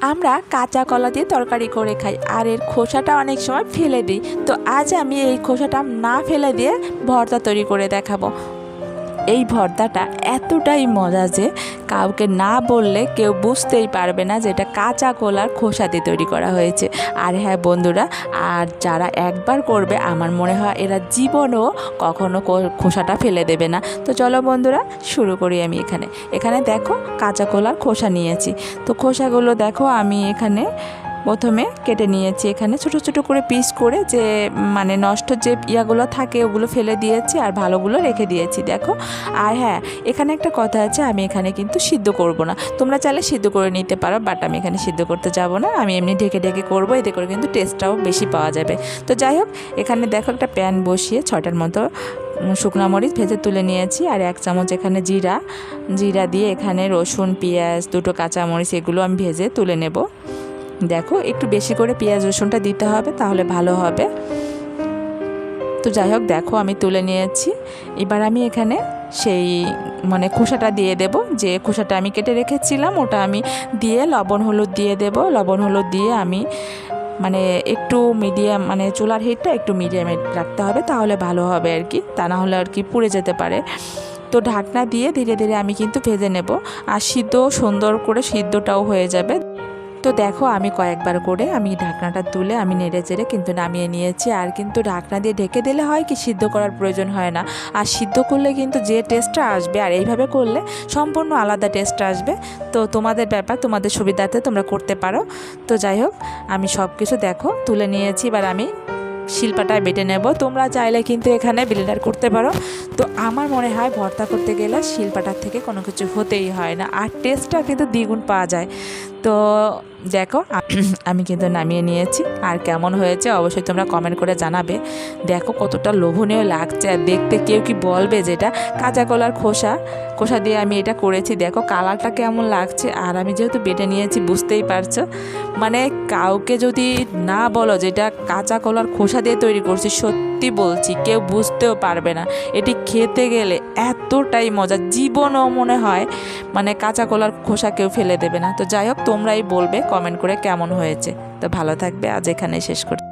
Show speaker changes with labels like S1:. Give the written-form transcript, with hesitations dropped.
S1: আমরা কাঁচা কলা দিয়ে তরকারি করে খাই আর এর খোসাটা অনেক সময় ফেলে দিই। তো আজ আমি এই খোসাটা না ফেলে দিয়ে ভর্তা তৈরি করে দেখাবো। এই ভর্তাটা এতটাই মজা যে কাউকে না বললে কেউ বুঝতেই পারবে না যে এটা কাঁচা কলার খোসা দিয়ে তৈরি করা হয়েছে। আর হ্যাঁ বন্ধুরা, আর যারা একবার করবে আমার মনে হয় এরা জীবনও কখনো খোসাটা ফেলে দেবে না। তো চলো বন্ধুরা শুরু করি। আমি এখানে দেখো কাঁচা কলার খোসা নিয়েছি। তো খোসাগুলো দেখো আমি এখানে প্রথমে কেটে নিয়েছি, এখানে ছোট ছোট করে পিস করে, যে মানে নষ্ট যে ইয়াগুলো থাকে ওগুলো ফেলে দিয়েছি আর ভালোগুলো রেখে দিয়েছি দেখো। আর হ্যাঁ, এখানে একটা কথা আছে, আমি এখানে কিন্তু সিদ্ধ করব না। তোমরা চাইলে সিদ্ধ করে নিতে পারো, বাট আমি এখানে সিদ্ধ করতে যাব না। আমি এমনি ঢেকে ঢেকে করবো, এতে করে কিন্তু টেস্টটাও বেশি পাওয়া যাবে। তো যাই হোক, এখানে দেখো একটা প্যান বসিয়ে 6টার মতো শুকনো মরিচ ভেজে তুলে নিয়েছি আর 1 চামচ এখানে জিরা দিয়ে এখানে রসুন, পেঁয়াজ, 2টো কাঁচামরিচ এগুলো আমি ভেজে তুলে নেব। দেখো একটু বেশি করে পেঁয়াজ রসুনটা দিতে হবে, তাহলে ভালো হবে। তো যাই হোক দেখো আমি তুলে নিয়েছি। এবার আমি এখানে সেই মানে খোসাটা দিয়ে দেব, যে খোসাটা আমি কেটে রেখেছিলাম ওটা আমি দিয়ে লবণ হলুদ দিয়ে দেব। লবণ হলুদ দিয়ে আমি মানে একটু মিডিয়াম, মানে চুলার হিটটা একটু মিডিয়ামে রাখতে হবে, তাহলে ভালো হবে আর কি, তা না হলে আর কি পুড়ে যেতে পারে। তো ঢাকনা দিয়ে ধীরে ধীরে আমি কিন্তু ভেজে নেব, আর সুন্দর করে সিদ্ধটাও হয়ে যাবে। তো দেখো আমি কয়েকবার করে আমি ঢাকনাটা তুলে আমি নেড়ে চেড়ে কিন্তু নামিয়ে নিয়েছি। আর কিন্তু ঢাকনা দিয়ে ঢেকে দিলে হয় কি, সিদ্ধ করার প্রয়োজন হয় না। আর সিদ্ধ করলে কিন্তু যে টেস্টটা আসবে আর এইভাবে করলে সম্পূর্ণ আলাদা টেস্ট আসবে। তো তোমাদের ব্যাপার, তোমাদের সুবিধাতে তোমরা করতে পারো। তো যাই হোক আমি সব কিছু দেখো তুলে নিয়েছি। এবার আমি শিলপাটায় বেটে নেব। তোমরা চাইলে কিন্তু এখানে ব্লেন্ডার করতে পারো। তো আমার মনে হয় ভর্তা করতে গেলে শিলপাটার থেকে কোনো কিছু হতেই হয় না, আর টেস্টটা কিন্তু দ্বিগুণ পাওয়া যায়। তো দেখো আমি কিন্তু নামিয়ে নিয়েছি। আর কেমন হয়েছে অবশ্যই তোমরা কমেন্ট করে জানাবে। দেখো কতটা লোভনীয় লাগছে, আর দেখতে কেউ কি বলবে যে এটা কাঁচা কলার খোসা দিয়ে আমি এটা করেছি। দেখো কালারটা কেমন লাগছে, আর আমি যেহেতু বেটে নিয়েছি বুঝতেই পারছো। মানে কাউকে যদি না বলো যে এটা কাঁচা কলার খোসা দিয়ে তৈরি করছি, সত্যি বলছি কেউ বুঝতেও পারবে না। এটি খেতে গেলে এতটাই মজা, জীবনও মনে হয় মানে কাঁচা কলার খোসা কেউ ফেলে দেবে না। তো যাই হোক তোমরাই বলবে কমেন্ট করে কেমন হয়েছে। তো ভালো থাকবে, আজ এখানেই শেষ করছি।